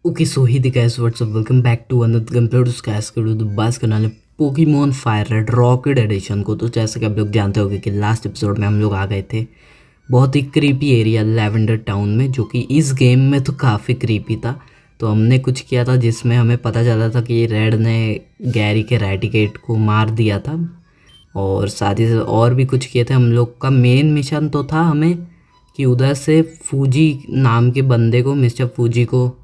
Okay so hi guys what's up welcome back to another complete स्कैस के बात करने वाले Pokemon Fire Red Rocket Edition को। तो जैसे कि आप लोग जानते होंगे कि लास्ट एपिसोड में हम लोग आ गए थे बहुत ही क्रीपी एरिया लेवेंडर टाउन में, जो कि इस गेम में तो काफ़ी क्रीपी था। तो हमने कुछ किया था जिसमें हमें पता चला था कि रेड ने गैरी के रैटिकेट को मार दिया था, और साथ ही साथ और भी कुछ किए थे। हम लोग का मेन मिशन तो था हमें कि उधर से फूजी नाम के बंदे को, मिस्टर फूजी को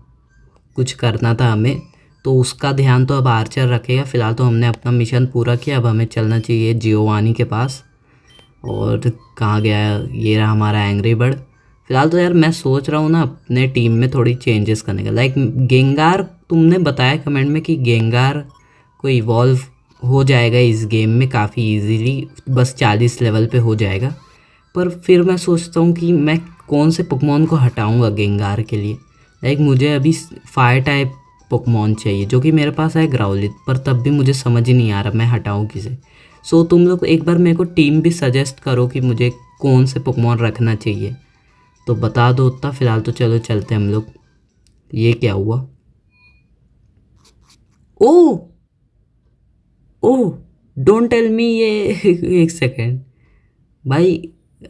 कुछ करना था हमें। तो उसका ध्यान तो अब आर्चर रखेगा। फ़िलहाल तो हमने अपना मिशन पूरा किया, अब हमें चलना चाहिए जियोवानी के पास। और कहाँ गया ये रहा हमारा एंग्री बर्ड। फ़िलहाल तो यार मैं सोच रहा हूँ ना अपने टीम में थोड़ी चेंजेस करने का। लाइक गेंगार, तुमने बताया कमेंट में कि गेंगार को इवॉल्व हो जाएगा इस गेम में काफ़ी इजीली, बस 40 लेवल पे हो जाएगा। पर फिर मैं सोचता हूँ कि मैं कौन से पोकेमॉन को हटाऊँगा गेंगार के लिए। लाइक मुझे अभी फायर टाइप पोकेमॉन चाहिए, जो कि मेरे पास है ग्राउलिट, पर तब भी मुझे समझ ही नहीं आ रहा मैं हटाऊँ किसे। सो तुम लोग एक बार मेरे को टीम भी सजेस्ट करो कि मुझे कौन से पोकेमॉन रखना चाहिए, तो बता दो उतना। फ़िलहाल तो चलो चलते हैं हम लोग। ये क्या हुआ? ओ ओ डोंट टेल मी ये एक सेकेंड भाई।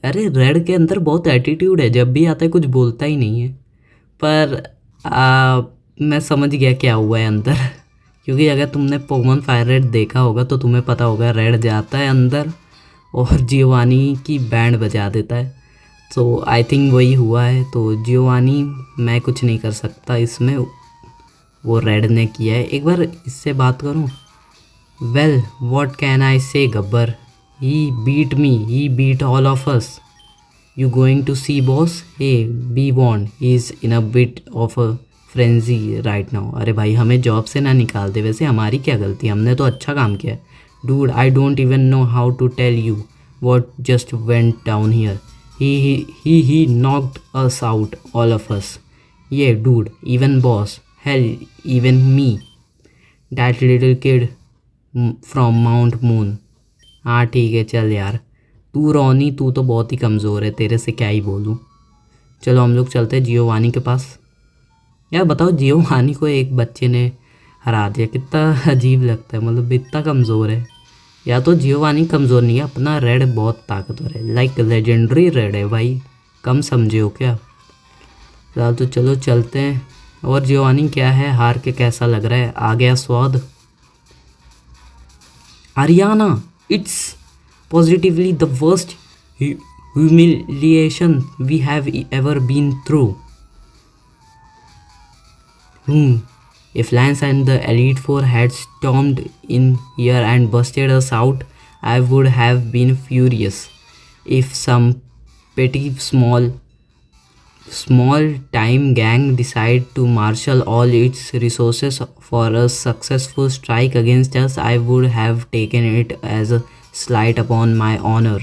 अरे रेड के अंदर बहुत एटीट्यूड है, जब भी आता है कुछ बोलता ही नहीं है। पर मैं समझ गया क्या हुआ है अंदर क्योंकि अगर तुमने पोकेमॉन फायर रेड देखा होगा तो तुम्हें पता होगा रेड जाता है अंदर और जियोवानी की बैंड बजा देता है। सो आई थिंक वही हुआ है। तो जियोवानी मैं कुछ नहीं कर सकता इसमें, वो रेड ने किया है। एक बार इससे बात करूं। Well what can I say Gabbar, he beat me, he beat all of us. You going to see boss? Hey, be warned, he's in a bit of a frenzy right now. अरे भाई हमें जॉब से ना निकाल दे। वैसे हमारी क्या गलती, हमने तो अच्छा काम किया है। Dude, I don't even know how to tell you what just went down here. He knocked us out, all of us. Yeah, dude, even boss. Hell, even me. That little kid from Mount Moon. हाँ ठीक है चल यार। तू रोनी, तू तो बहुत ही कमज़ोर है, तेरे से क्या ही बोलूँ। चलो हम लोग चलते हैं जियोवानी के पास। यार बताओ, जियोवानी को एक बच्चे ने हरा दिया, कितना अजीब लगता है। मतलब इतना कमज़ोर है। या तो जियोवानी कमज़ोर नहीं है, अपना रेड बहुत ताकतवर है। लाइक लेजेंडरी रेड है भाई, कम समझे हो क्या। फिलहाल तो चलो चलते हैं। और जियोवानी क्या है, हार के कैसा लग रहा है? आ गया स्वाद। Haryana, it's positively the worst humiliation we have ever been through. If Lance and the Elite Four had stormed in here and busted us out, I would have been furious. If some petty small time gang decide to marshal all its resources for a successful strike against us, I would have taken it as a slight upon my honor.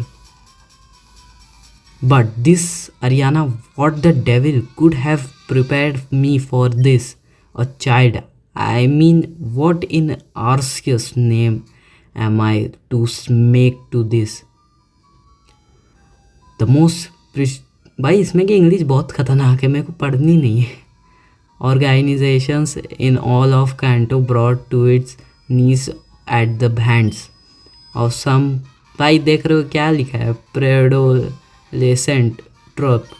But this Ariana, what the devil could have prepared me for this? A child. I mean, what in Arceus name am I to make to this? The most भाई इसमें की English बहुत ख़तरनाक है, मेरे को पढ़नी नहीं है। Organizations in all of Kanto brought to its knees at the hands of some। भाई देख रहे हो क्या लिखा है? Preadolescent trope.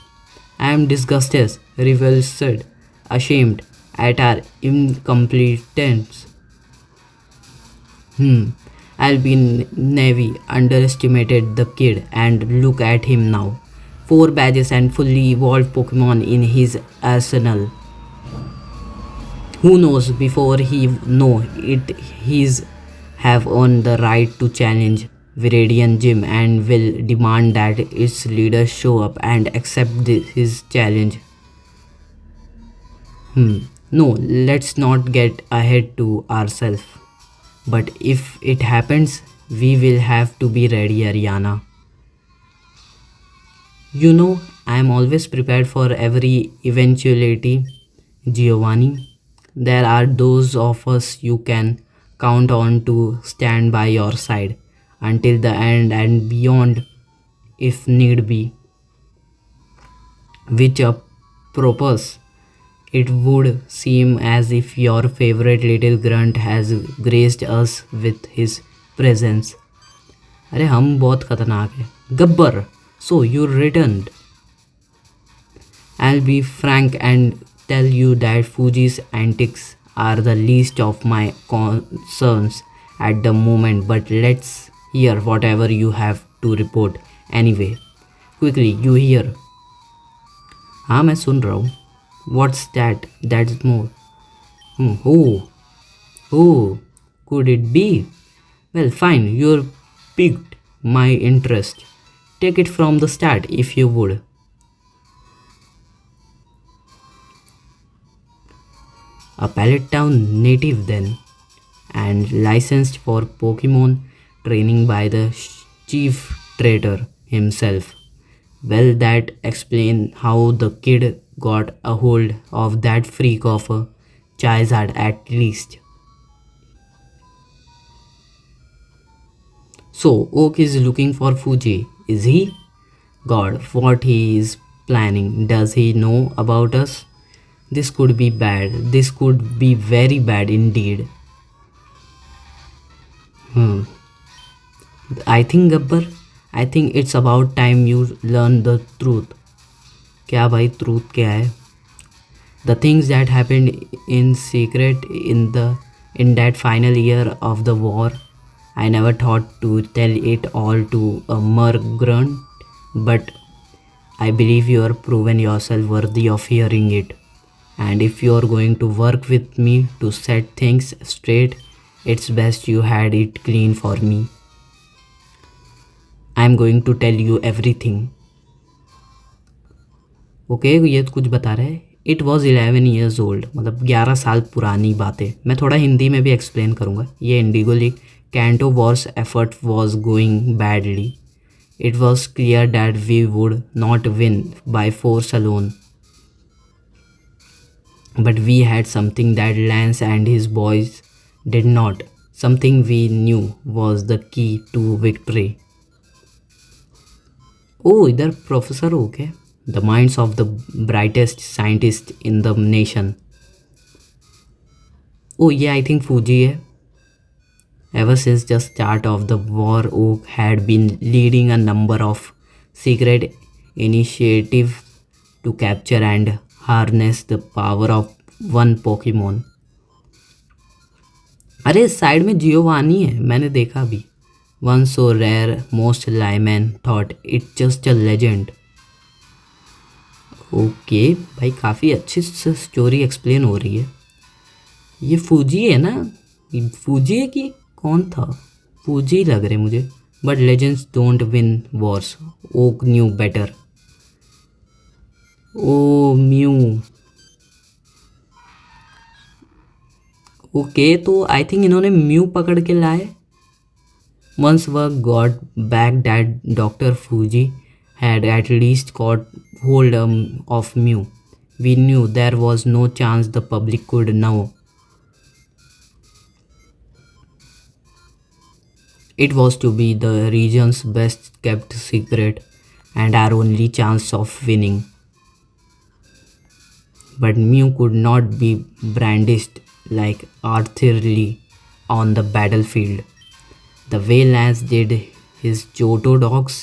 I am disgusted, revulsed, ashamed at our incompetence. Alvin Navy underestimated the kid, and look at him now. 4 badges and fully evolved Pokemon in his arsenal. Who knows, before he know it, he's have earned the right to challenge Viridian Gym and will demand that its leaders show up and accept his challenge. No, let's not get ahead to ourselves. But if it happens, we will have to be ready, Ariana. You know, I am always prepared for every eventuality, Giovanni. There are those of us you can count on to stand by your side until the end and beyond if need be. Which a purpose It would seem as if your favorite little grunt has graced us with his presence. अरे हम बहुत खतरनाक है Gabbar. So you returned. I'll be frank and tell you that Fuji's antics are the least of my concerns at the moment, but let's hear whatever you have to report anyway. Quickly, you hear. हाँ मैं सुन रहा हूँ. What's that? That's more. Who could it be? Well, fine, you're piqued my interest. Take it from the start if you would. A Pallet Town native then, and licensed for Pokemon training by the chief trader himself. Well, that explains how the kid got a hold of that freak of a Charizard at least. So, Oak is looking for Fuji, is he? God, what he is planning. Does he know about us? This could be bad. This could be very bad indeed. I think Gabbar, I think it's about time you learn the truth. क्या भाई truth क्या है? The things that happened in secret in that final year of the war. I never thought to tell it all to a mer grunt, but I believe you are proven yourself worthy of hearing it. And if you are going to work with me to set things straight, it's best you had it clean for me. I'm going to tell you everything. Okay ये तो कुछ बता रहा है. It was 11 years old, मतलब 11 साल पुरानी बातें. मैं थोड़ा हिंदी में भी एक्सप्लेन करूँगा. ये Indigo League Kanto wars effort was going badly. It was clear that we would not win by force alone. But we had something that Lance and his boys did not. Something we knew was the key to victory. Oh, इधर professor हो क्या? The minds of the brightest scientists in the nation. Oh yeah, I think Fuji है. Ever since the start of the war, Oak had been leading a number of secret initiatives to capture and harness the power of one Pokemon. अरे side में Giovanni है, मैंने देखा भी. One so rare, most laymen thought it just a legend. Okay भाई काफ़ी अच्छी story explain हो रही है. ये फूजी है ना? फूजी है कि कौन था? फूजी लग रहे मुझे. But legends don't win wars. Oak knew better. Oh Mew. Okay तो आई थिंक इन्होंने म्यू पकड़ के लाए. Once work got back that doctor Fuji had at least got hold of Mew. We knew there was no chance the public could know. It was to be the region's best kept secret and our only chance of winning. But Mew could not be brandished like artillery on the battlefield, the way Lance did his Johto dogs,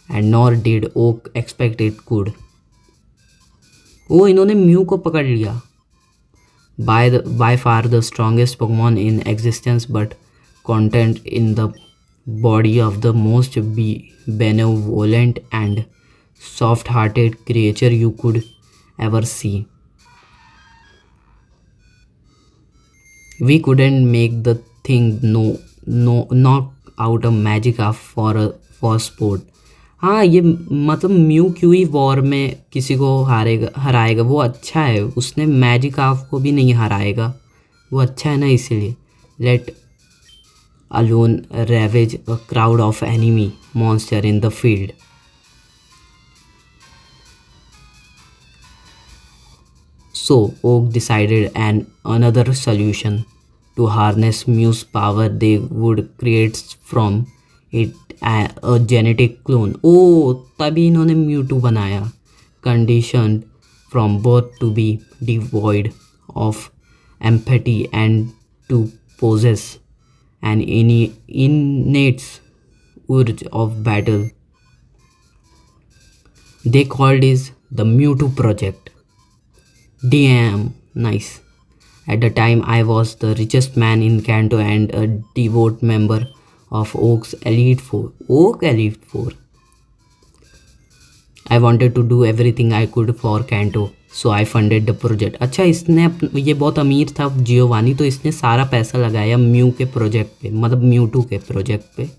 and nor did Oak expect it could. ओ इन्होंने mu को पकड़ लिया. By far the strongest Pokemon in existence, but content in the body of the most benevolent and soft-hearted creature you could ever see. We couldn't make the thing knock out a Magikarp for sport. हाँ ये मतलब mu क्यों ही war में किसी को हराएगा. वो अच्छा है, उसने मैजिकार्प को भी नहीं हराएगा. वो अच्छा है ना, इसीलिए. Let alone ravage a crowd of enemy monster in the field. So Oak decided another solution to harness Mew's power. They would create from it a genetic clone. ओ तभी इन्होंने म्यूटू बनाया. Conditioned from birth to be devoid of empathy and to possess an innate urge of battle. They called it the Mewtwo Project. Damn, nice. At the time, I was the richest man in Kanto and a devout member of Oak's Elite Four. Oak Elite Four. I wanted to do everything I could for Kanto, so I funded the project. अच्छा इसने ये बहुत अमीर था Giovanni, तो इसने सारा पैसा लगाया म्यू के प्रोजेक्ट पे, मतलब म्यूटू के प्रोजेक्ट पे.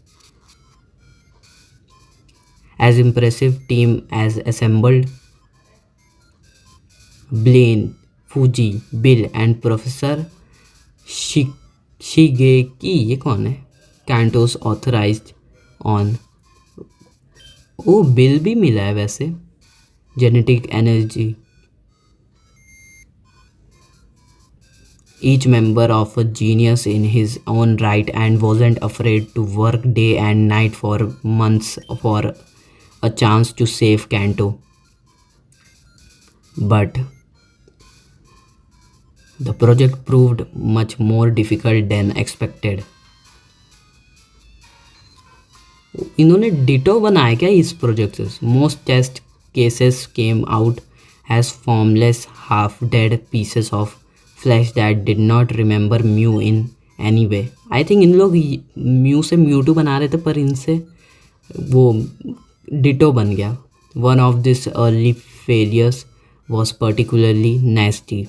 As impressive team as assembled, Blaine, Fuji, Bill and Professor Shigeki, ये कौन है? Kanto's authorized on. O bill भी मिला है वैसे. Genetic energy. Each member of a genius in his own right and wasn't afraid to work day and night for months for a chance to save Kanto. But the project proved much more difficult than expected. इन्होंने ditto बनाया क्या इस project से? Most test cases came out as formless, half-dead pieces of flesh that did not remember Mew in any way. I think इन लोग mu से Mewtwo बना रहे थे, पर इनसे वो डिटो बन गया. One of these early failures was particularly nasty.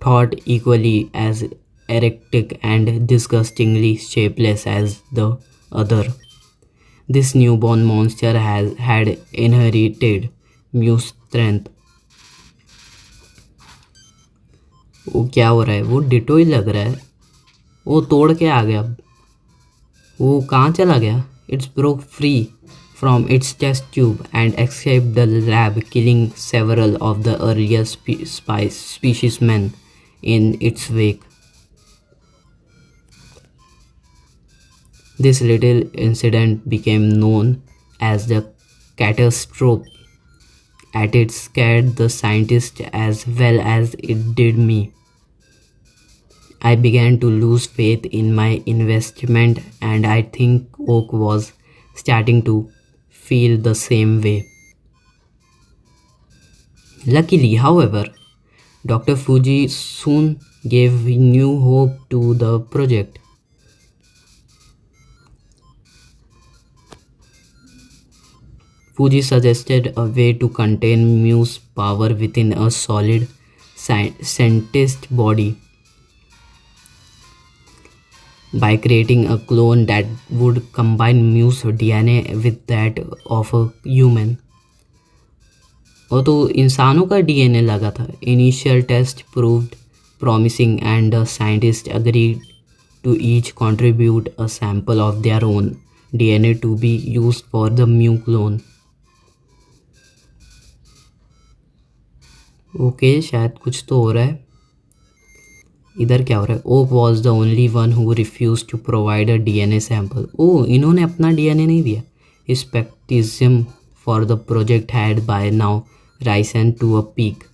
Thought equally as erratic and disgustingly shapeless as the other. This newborn monster had inherited Mew's strength. वो क्या हो रहा है? वो डिटो ही लग रहा है. वो तोड़ के आ गया. वो कहाँ चला गया? It's broke free from its test tube and escaped the lab, killing several of the earlier speciesmen in its wake. This little incident became known as the catastrophe, and it scared the scientists as well as it did me. I began to lose faith in my investment, and I think Oak was starting to feel the same way. Luckily, however, Dr. Fuji soon gave new hope to the project. Fuji suggested a way to contain Mew's power within a solid sentient body by creating a clone that would combine Mew's DNA with that of a human. और तो इंसानों का DNA लगा था. Initial test proved promising and the scientists agreed to each contribute a sample of their own DNA to be used for the Mew clone. Okay शायद कुछ तो हो रहा है. इधर क्या हो रहा है? Oak was the only one who refuse to provide a DNA sample. ओ इन्होंने अपना DNA नहीं दिया. Scepticism for the project had by now risen to a peak.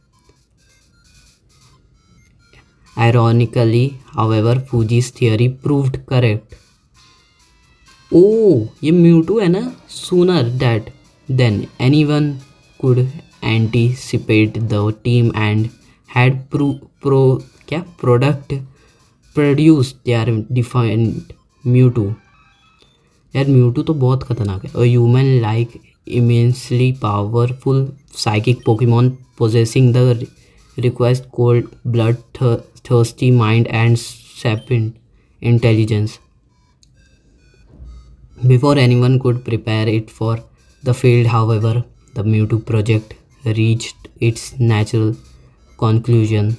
Ironically, however, Fuji's theory proved correct. Oh, ये Mewtwo है ना? Sooner that than anyone could anticipate, the team and had product produced their defined Mewtwo. यार Mewtwo तो बहुत खतरनाक है. A human like immensely powerful psychic Pokemon possessing the request cold blood thirsty mind and sapient intelligence. Before anyone could prepare it for the field, however, the Mewtwo project reached its natural conclusion.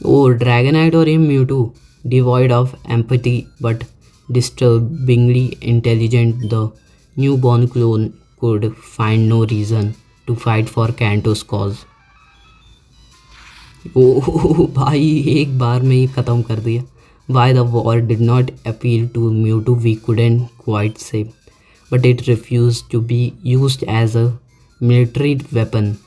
Oh, Dragonite or Mewtwo, devoid of empathy but disturbingly intelligent, the newborn clone could find no reason to fight for Kanto's cause. Oh भाई एक बार में ही ख़त्म कर दिया. Why the war did not appeal to Mewtwo we couldn't quite say, but it refused to be used as a military weapon,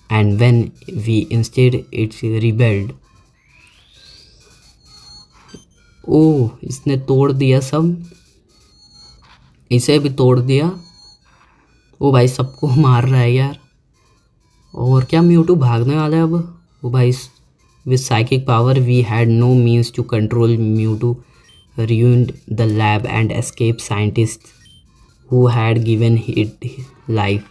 and when we instead it rebelled. ओह, इसने तोड़ दिया सब, इसे भी तोड़ दिया। ओ भाई, सबको मार रहा है यार। और क्या म्यूटू भागने वाला है अब? ओ भाई, with psychic power we had no means to control Mewtwo ruined the lab and escaped scientists who had given it life.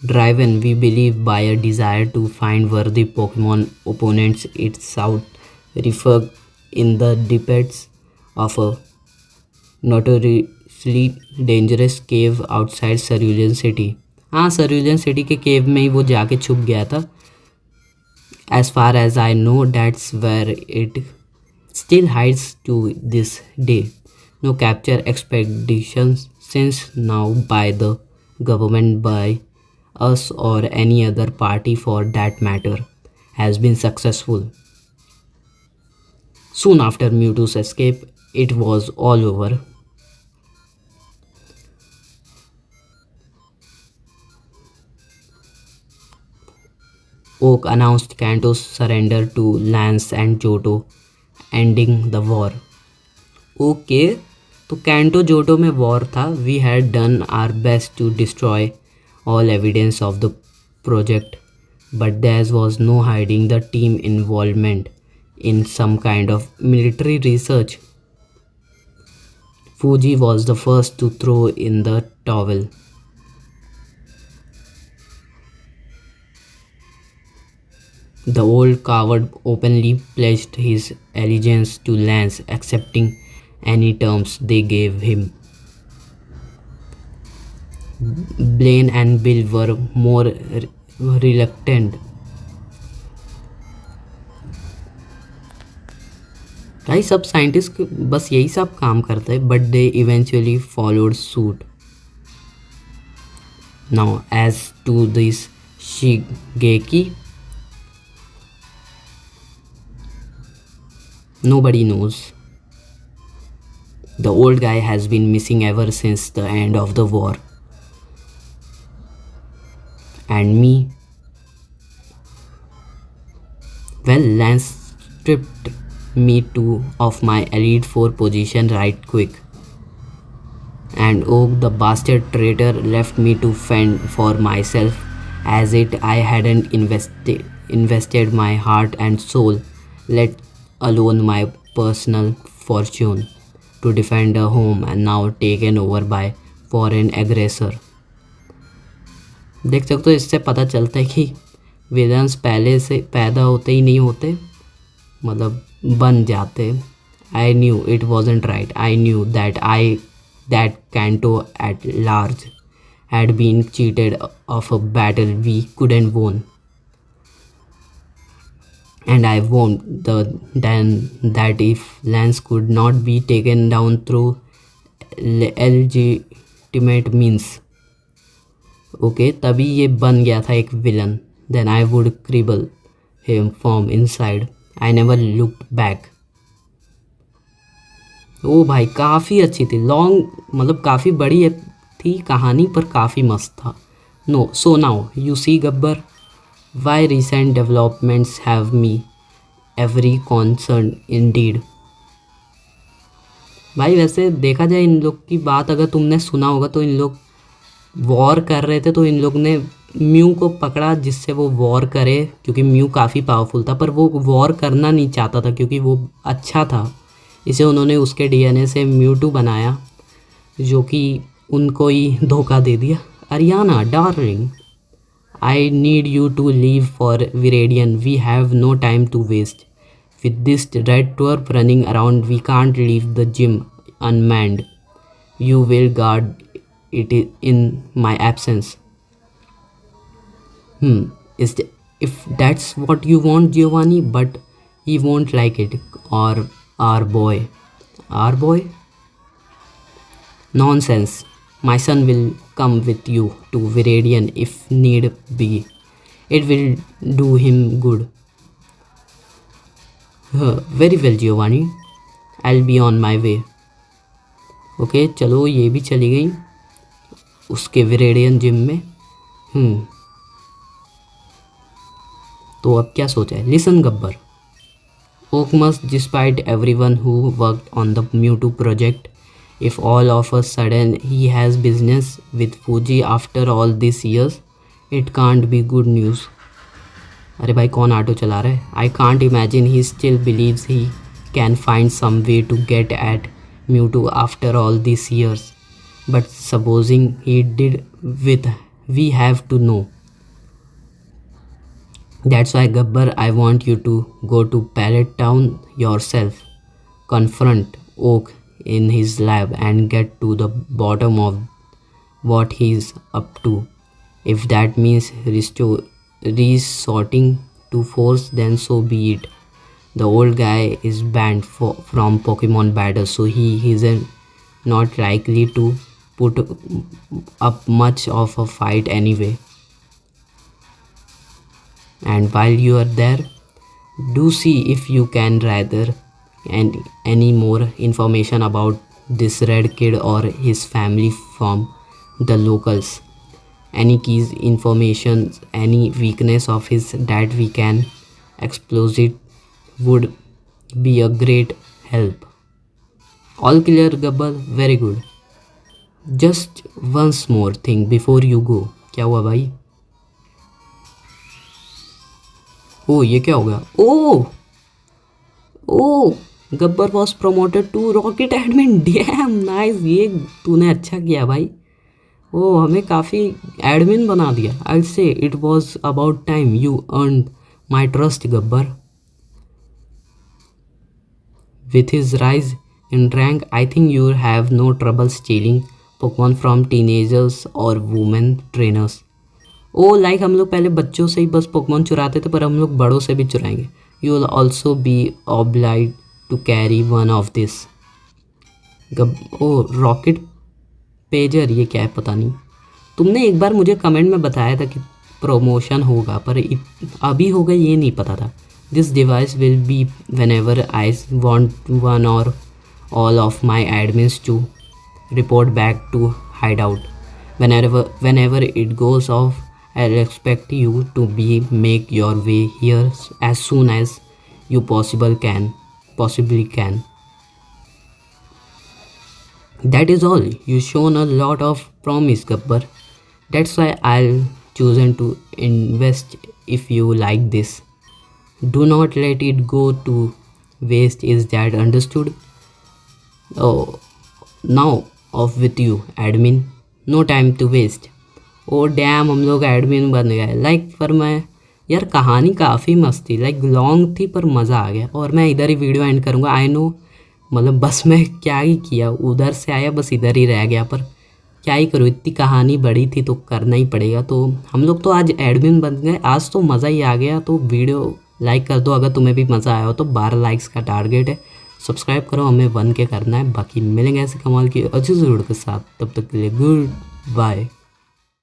Driven, we believe, by a desire to find worthy Pokemon opponents, it sought refuge in the depths of a notoriously dangerous cave outside Cerulean City. हाँ, Cerulean City के केव में ही वो जाके छुप गया था। As far as I know, that's where it still hides to this day. No capture expeditions since now by the government, by us or any other party for that matter, has been successful. Soon after Mewtwo's escape, it was all over. Oak announced Kanto's surrender to Lance and Johto, ending the war. Okay, तो canto Johto में war था. We had done our best to destroy all evidence of the project, but there was no hiding the team involvement in some kind of military research. Fuji was the first to throw in the towel. The old coward openly pledged his allegiance to Lance, accepting any terms they gave him. Blaine and Bill were more reluctant. भाई, सब scientist बस यही सब काम करते हैं, but they eventually followed suit. Now, as to this Shigeki, nobody knows. The old guy has been missing ever since the end of the war. And me? Well, Lance stripped me too of my Elite Four position right quick. And Oak, the bastard traitor, left me to fend for myself, as it I hadn't invested my heart and soul, let alone my personal fortune, to defend a home and now taken over by foreign aggressor. देख सकते हो, इससे पता चलता है कि villains पहले से पैदा होते ही नहीं होते, मतलब बन जाते. I knew it wasn't right. I knew that Kanto at large had been cheated of a battle we couldn't win. And I warned then that if Lance could not be taken down through legitimate means, okay, तभी ये बन गया था एक villain, then I would cripple him from inside. I never looked back. ओ भाई, काफ़ी अच्छी थी. लॉन्ग मतलब काफ़ी बड़ी थी कहानी, पर काफ़ी मस्त था. No, so now you see Gabbar, why recent developments have me every concern indeed. भाई, वैसे देखा जाए इन लोग की बात अगर तुमने सुना होगा तो इन लोग वॉर कर रहे थे, तो इन लोग ने म्यू को पकड़ा जिससे वो वॉर करे, क्योंकि म्यू काफ़ी पावरफुल था, पर वो वॉर करना नहीं चाहता था क्योंकि वो अच्छा था. इसे उन्होंने उसके डीएनए से म्यूटू बनाया, जो कि उनको ही धोखा दे दिया. Ariana darling, I need you to leave for Viridian. We have no time to waste. With this red twerp running around we can't leave the gym unmanned. You will guard it in my absence. If that's what you want, Giovanni, but he won't like it. Or our boy. Our boy? Nonsense. My son will come with you to Viridian if need be. It will do him good. Very well, Giovanni. I'll be on my way. Okay चलो ये भी चली गई उसके विरेडियन gym में। तो अब क्या सोचा है? Listen Gabbar, Oak must, despite everyone who worked on the Mewtwo project, if all of a sudden he has business with Fuji after all these years, it can't be good news. अरे भाई कौन auto चला रहा है? I can't imagine he still believes he can find some way to get at Mewtwo after all these years. But supposing he did, with we have to know. That's why Gabbar, I want you to go to Pallet Town yourself, confront Oak in his lab and get to the bottom of what he's up to. If that means resorting to force, then so be it. The old guy is banned from Pokemon battles, so he isn't not likely to put up much of a fight anyway. And while you are there, do see if you can rather any more information about this red kid or his family from the locals. Any keys information, any weakness of his that we can expose it would be a great help. All clear, Gabbar? Very good. Just once more thing before you go. क्या हुआ भाई? ओ ये क्या हो गया? ओ ओ Gabbar was promoted to Rocket admin. Damn nice, ये तूने अच्छा किया भाई। ओ हमें काफ़ी एडमिन बना दिया। आई से it was about time you earn my trust Gabbar. With his rise in rank, I think you have no trouble stealing Pokemon from teenagers or women trainers. Oh like हम लोग पहले बच्चों से ही बस पोकेमॉन चुराते थे, पर हम लोग बड़ों से भी चुराएंगे। You will also be obliged to carry one of this. ओ रॉकेट पेजर, ये क्या है पता नहीं। तुमने एक बार मुझे कमेंट में बताया था कि प्रमोशन होगा, पर अभी होगा ये नहीं पता था। This device will be whenever I want one or all of my admins to report back to hideout. whenever it goes off, I'll expect you to make your way here as soon as you possibly can. That is all. You shown a lot of promise, Gabbar. That's why I'll chosen to invest if you like this. Do not let it go to waste. Is that understood? Oh, now off with you, admin. No time to waste. Oh damn, हम लोग admin बन गए। Like पर मैं यार कहानी काफ़ी मस्त थी, लाइक लॉन्ग थी पर मज़ा आ गया। और मैं इधर ही वीडियो एंड करूँगा। आई नो, मतलब बस मैं क्या ही किया, उधर से आया बस इधर ही रह गया, पर क्या ही करूँ, इतनी कहानी बड़ी थी तो करना ही पड़ेगा। तो हम लोग तो आज एडमिन बन गए, आज तो मज़ा ही आ गया। तो वीडियो लाइक कर दो अगर तुम्हें भी मज़ा आया हो तो। 12 लाइक्स का टारगेट है। सब्सक्राइब करो, हमें 1K करना है। बाकी मिलेंगे ऐसे कमाल की अच्छी वीडियो के साथ, तब तक के लिए गुड बाय।